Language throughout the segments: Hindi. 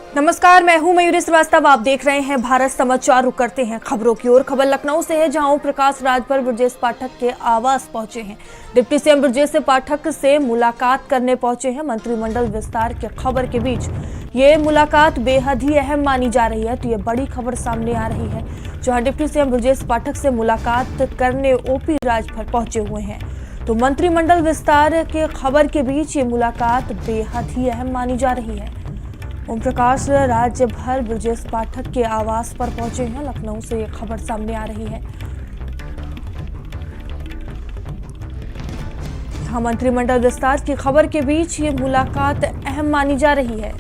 नमस्कार, मैं हूं मयूरी श्रीवास्तव। आप देख रहे हैं भारत समाचार। रुक करते हैं खबरों की ओर। खबर लखनऊ से है, जहां ओम प्रकाश राजभर ब्रजेश पाठक के आवास पहुंचे हैं। डिप्टी सीएम ब्रजेश पाठक से मुलाकात करने पहुंचे हैं। मंत्रिमंडल विस्तार के खबर के बीच ये मुलाकात बेहद ही अहम मानी जा रही है। तो ये बड़ी खबर सामने आ रही है, जहां डिप्टी सीएम ब्रजेश पाठक से मुलाकात करने ओपी राजभर पहुंचे हुए हैं। तो मंत्रिमंडल विस्तार के खबर के बीच ये मुलाकात बेहद ही अहम मानी जा रही है। ओम प्रकाश राजभर ब्रजेश पाठक के आवास पर पहुंचे हैं। लखनऊ से ये खबर सामने आ रही है। यहाँ मंत्रिमंडल विस्तार की खबर के बीच ये मुलाकात अहम मानी जा रही है।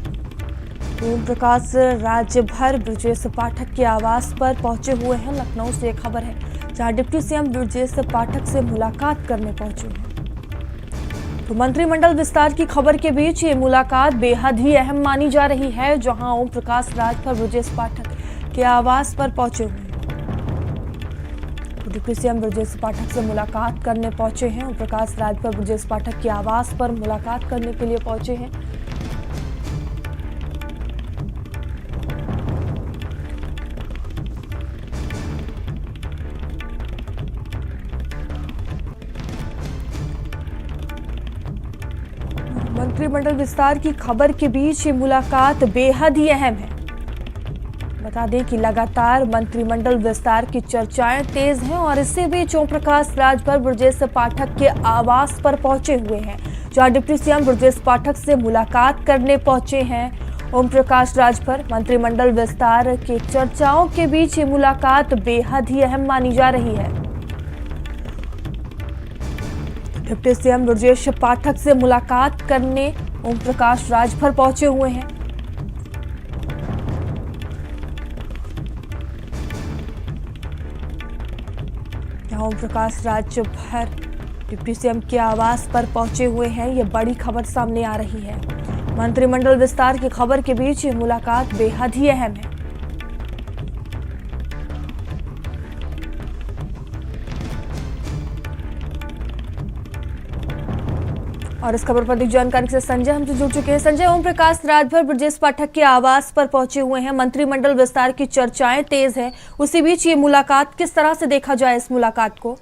ओम प्रकाश राजभर ब्रजेश पाठक के आवास पर पहुंचे हुए हैं। लखनऊ से ये खबर है, जहां डिप्टी सीएम ब्रजेश पाठक से मुलाकात करने पहुंचे हैं। तो मंत्रिमंडल विस्तार की खबर के बीच ये मुलाकात बेहद ही अहम मानी जा रही है, जहां ओम प्रकाश राजभर ब्रजेश पाठक के आवास पर पहुंचे हुए हैं। तो डिप्टी सीएम ब्रजेश पाठक से मुलाकात करने पहुंचे हैं। ओम प्रकाश राजभर ब्रजेश पाठक के आवास पर मुलाकात करने के लिए पहुंचे हैं। मंत्रिमंडल विस्तार की खबर के बीच ये मुलाकात बेहद ही अहम है। बता दें कि लगातार मंत्रिमंडल विस्तार की चर्चाएं तेज हैं और इसी बीच ओम प्रकाश राजभर ब्रजेश पाठक के आवास पर पहुंचे हुए हैं, जहां डिप्टी सीएम ब्रजेश पाठक से मुलाकात करने पहुंचे हैं। ओम प्रकाश राजभर मंत्रिमंडल विस्तार की चर्चाओं के बीच ये मुलाकात बेहद ही अहम मानी जा रही है। डिप्टी सीएम ब्रजेश पाठक से मुलाकात करने ओम प्रकाश राजभर पहुंचे हुए हैं। यहाँ ओम प्रकाश राजभर डिप्टी सीएम के आवास पर पहुंचे हुए हैं। ये बड़ी खबर सामने आ रही है। मंत्रिमंडल विस्तार की खबर के बीच ये मुलाकात बेहद ही अहम है। और इस खबर पर अधिक जानकारी से संजय हमसे जुड़ चुके हैं। संजय, ओम प्रकाश राजभर ब्रजेश पाठक के आवास पर पहुंचे हुए हैं। मंत्रिमंडल विस्तार की चर्चाएं तेज हैं, उसी बीच ये मुलाकात किस तरह से देखा जाए इस मुलाकात को?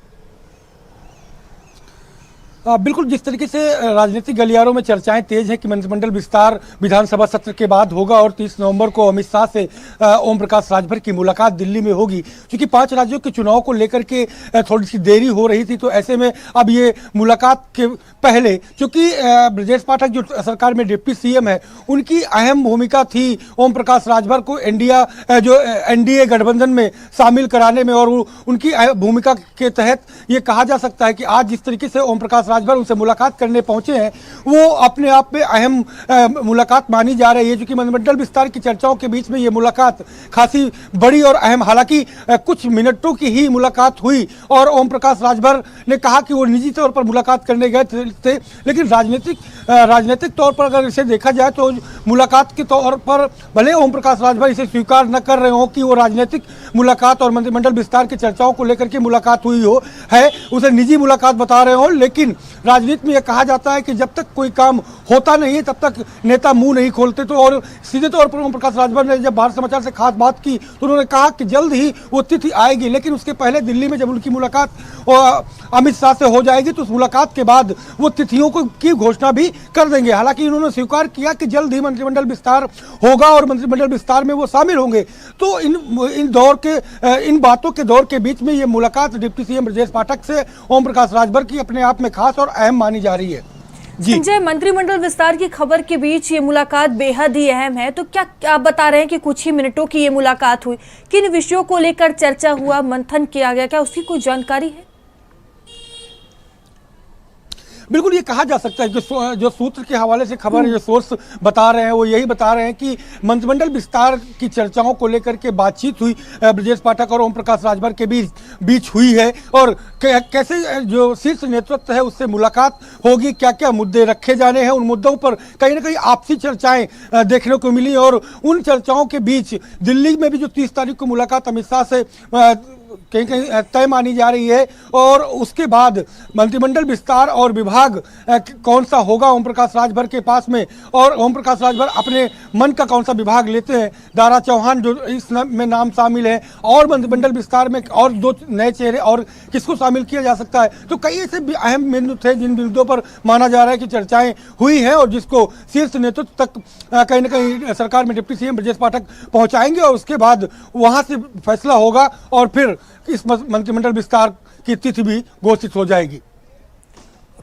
बिल्कुल, जिस तरीके से राजनीतिक गलियारों में चर्चाएं तेज हैं कि मंत्रिमंडल विस्तार विधानसभा सत्र के बाद होगा और 30 नवंबर को अमित शाह से ओम प्रकाश राजभर की मुलाकात दिल्ली में होगी। क्योंकि 5 राज्यों के चुनाव को लेकर के थोड़ी सी देरी हो रही थी, तो ऐसे में अब ये मुलाकात के पहले, क्योंकि ब्रजेश पाठक जो सरकार में डिप्टी सीएम है, उनकी अहम भूमिका थी ओम प्रकाश राजभर को एनडीए गठबंधन में शामिल कराने में, और उनकी भूमिका के तहत ये कहा जा सकता है कि आज जिस तरीके से ओम प्रकाश राजभर उनसे मुलाकात करने पहुंचे हैं, वो अपने आप में अहम मुलाकात मानी जा रही है। क्योंकि मंत्रिमंडल विस्तार की चर्चाओं के बीच में ये मुलाकात खासी बड़ी और अहम, हालांकि कुछ मिनटों की ही मुलाकात हुई और ओम प्रकाश राजभर ने कहा कि वो निजी तौर पर मुलाकात करने गए थे, लेकिन राजनीतिक तौर पर अगर इसे देखा जाए तो मुलाकात के तौर पर भले ओम प्रकाश राजभर इसे स्वीकार न कर रहे हो कि वो राजनीतिक मुलाकात और मंत्रिमंडल विस्तार की चर्चाओं को लेकर के मुलाकात हुई है, उसे निजी मुलाकात बता रहे हो, लेकिन राजनीति में यह कहा जाता है कि जब तक कोई काम होता नहीं है तब तक नेता मुंह नहीं खोलते। तो और सीधे तौर पर ओम प्रकाश राजभर ने जब भारत समाचार से खास बात की तो उन्होंने कहा कि जल्द ही वो तिथि आएगी, लेकिन उसके पहले दिल्ली में जब उनकी मुलाकात अमित शाह से हो जाएगी तो उस मुलाकात के बाद वो तिथियों की घोषणा भी कर देंगे। हालांकि उन्होंने स्वीकार किया कि जल्द ही मंत्रिमंडल विस्तार होगा और मंत्रिमंडल विस्तार में वो शामिल होंगे। तो इन बातों के दौर के बीच में ये मुलाकात डिप्टी सीएम ब्रजेश पाठक से ओम प्रकाश राजभर की अपने आप में खास और अहम मानी जा रही है। संजय, मंत्रिमंडल विस्तार की खबर के बीच ये मुलाकात बेहद ही अहम है, तो क्या आप बता रहे हैं कि कुछ ही मिनटों की ये मुलाकात हुई, किन विषयों को लेकर चर्चा हुआ, मंथन किया गया, क्या उसकी कोई जानकारी है? बिल्कुल, ये कहा जा सकता है कि जो सूत्र के हवाले से खबर, जो सोर्स बता रहे हैं वो यही बता रहे हैं कि मंत्रिमंडल विस्तार की चर्चाओं को लेकर के बातचीत हुई ब्रजेश पाठक और ओम प्रकाश राजभर के बीच हुई है, और कैसे जो शीर्ष नेतृत्व है उससे मुलाकात होगी, क्या क्या मुद्दे रखे जाने हैं, उन मुद्दों पर कहीं ना कहीं आपसी चर्चाएं देखने को मिली। और उन चर्चाओं के बीच दिल्ली में भी जो 30 तारीख को मुलाकात अमित शाह से कहीं कहीं तय मानी जा रही है। और उसके बाद मंत्रिमंडल विस्तार और विभाग कौन सा होगा ओम प्रकाश राजभर के पास में, और ओम प्रकाश राजभर अपने मन का कौन सा विभाग लेते हैं। दारा चौहान जो इस में नाम शामिल है, और मंत्रिमंडल विस्तार में और 2 नए चेहरे और किसको शामिल किया जा सकता है। तो कई ऐसे अहम बिंदु थे जिन बिंदुओं पर माना जा रहा है कि चर्चाएं हुई हैं और जिसको शीर्ष नेतृत्व तक कहीं ना कहीं सरकार में डिप्टी सीएम ब्रजेश पाठक पहुंचाएंगे, और उसके बाद वहां से फैसला होगा और फिर इस मंत्रिमंडल विस्तार की तिथि भी घोषित हो जाएगी।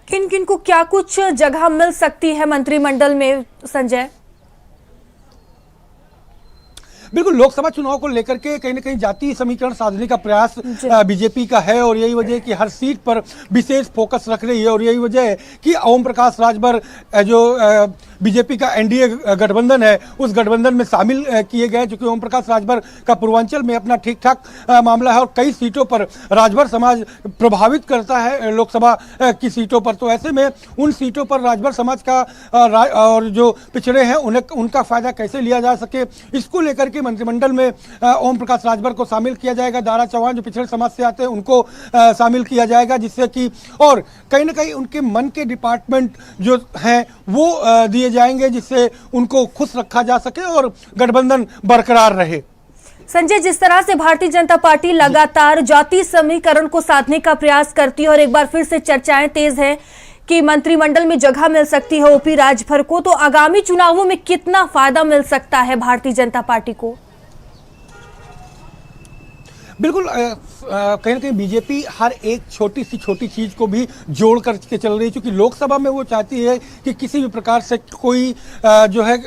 किन किन को क्या कुछ जगह मिल सकती है मंत्रिमंडल में, संजय? बिल्कुल, लोकसभा चुनाव को लेकर के कहीं ना कहीं जातीय समीकरण साधने का प्रयास बीजेपी का है, और यही वजह है कि हर सीट पर विशेष फोकस रख रही है। और यही वजह है कि ओम प्रकाश राजभर जो बीजेपी का एनडीए गठबंधन है, उस गठबंधन में शामिल किए गए, क्योंकि ओम प्रकाश राजभर का पूर्वांचल में अपना ठीक ठाक मामला है और कई सीटों पर राजभर समाज प्रभावित करता है लोकसभा की सीटों पर। तो ऐसे में उन सीटों पर राजभर समाज का और जो पिछड़े हैं उनका फायदा कैसे लिया जा सके, इसको लेकर के मंत्रिमंडल में ओम प्रकाश राजभर को शामिल किया जाएगा। दारा चौहान जो पिछड़े समाज से आते हैं उनको शामिल किया जाएगा, जिससे कि और कहीं ना कहीं उनके मन के डिपार्टमेंट जो हैं वो दिए जाएंगे, जिससे उनको खुश रखा जा सके और गठबंधन बरकरार रहे। संजय, जिस तरह से भारतीय जनता पार्टी लगातार जातीय समीकरण को साधने का प्रयास करती है और एक बार फिर से चर्चाएं तेज है कि मंत्रिमंडल में जगह मिल सकती है ओपी राजभर को, तो आगामी चुनावों में कितना फायदा मिल सकता है भारतीय जनता पार्टी को? बिल्कुल, कहीं ना कहीं बीजेपी हर एक छोटी चीज को भी जोड़ करके चल रही है, क्योंकि लोकसभा में वो चाहती है कि किसी भी प्रकार से कोई जो है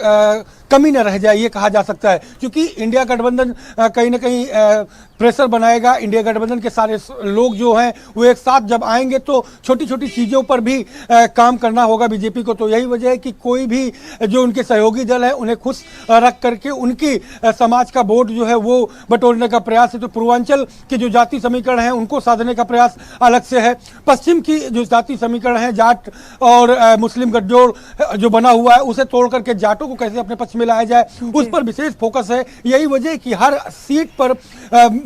कमी न रह जाए, ये कहा जा सकता है। क्योंकि इंडिया गठबंधन कहीं ना कहीं प्रेशर बनाएगा। इंडिया गठबंधन के सारे लोग जो हैं वो एक साथ जब आएंगे तो छोटी चीज़ों पर भी काम करना होगा बीजेपी को। तो यही वजह है कि कोई भी जो उनके सहयोगी दल है उन्हें खुश रख करके उनकी समाज का वोट जो है वो बटोरने का प्रयास है। तो पूर्वांचल के जो जाति समीकरण है उनको साधने का प्रयास अलग से है। पश्चिम की जो जाति समीकरण है, जाट और मुस्लिम गठजोड़ जो बना हुआ है, उसे तोड़ करके जाटों को कैसे अपने पक्ष में लाया जाए, उस पर विशेष फोकस है। यही वजह है कि हर सीट पर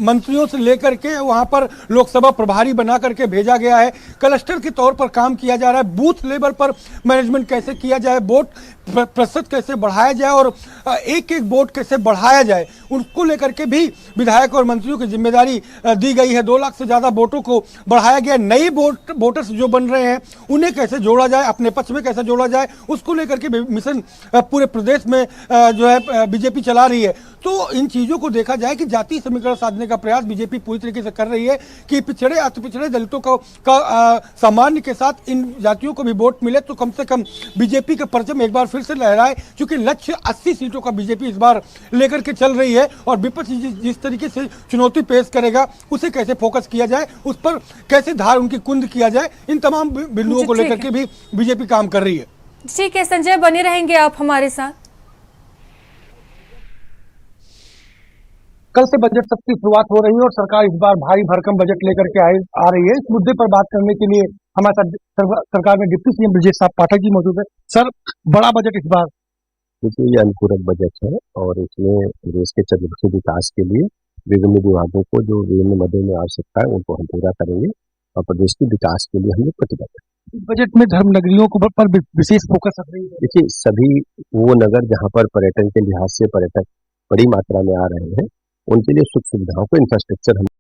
मंत्रियों से लेकर के वहां पर लोकसभा प्रभारी बना करके भेजा गया है। क्लस्टर के तौर पर काम किया जा रहा है। बूथ लेवल पर मैनेजमेंट कैसे किया जाए, वोट प्रतिशत कैसे बढ़ाया जाए और एक वोट कैसे बढ़ाया जाए, उनको लेकर के भी विधायक और मंत्रियों की जिम्मेदारी दी गई है। 2 लाख से ज्यादा वोटों को बढ़ाया गया। नए वोटर्स जो बन रहे हैं उन्हें कैसे जोड़ा जाए, अपने पक्ष में कैसे जोड़ा जाए, उसको लेकर के मिशन पूरे प्रदेश में जो है बीजेपी चला रही है। तो इन चीजों को देखा जाए कि जातीय समीकरण साधने का प्रयास बीजेपी पूरी तरीके से कर रही है कि पिछड़े अति पिछड़े दलितों का सामान्य के साथ इन जातियों को भी वोट मिले, तो कम से कम बीजेपी का परचम एक बार फिर से लहराए। क्योंकि लक्ष्य 80 सीटों का बीजेपी इस बार लेकर के चल रही है और विपक्ष जिस तरीके से चुनौती पेश करेगा उसे कैसे फोकस किया जाए, उस पर कैसे धार उनकी कुंद किया जाए, इन तमाम बिंदुओं को लेकर के भी बीजेपी काम कर रही है। ठीक है संजय, बने रहेंगे आप हमारे साथ। कल से बजट सत्र की शुरुआत हो रही है और सरकार इस बार भारी भरकम बजट लेकर के आ रही है। इस मुद्दे पर बात करने के लिए हमारे साथ सरकार में डिप्टी सीएम ब्रजेश पाठक जी मौजूद है। सर, बड़ा बजट इस बार। देखिए, ये अनुपूरक बजट है और इसमें देश के चहुमुखी विकास के लिए विभिन्न विभागों को जो विभिन्न मदों में आवश्यकता है उनको हम पूरा करेंगे और प्रदेश के विकास के लिए हम लोग प्रतिबद्ध हैं। इस बजट में धर्म नगरियों पर विशेष फोकस रख रही है। देखिए, सभी वो नगर जहाँ पर पर्यटन के लिहाज से पर्यटक बड़ी मात्रा में आ रहे हैं उनके लिए सुख सुविधाओं को इंफ्रास्ट्रक्चर हम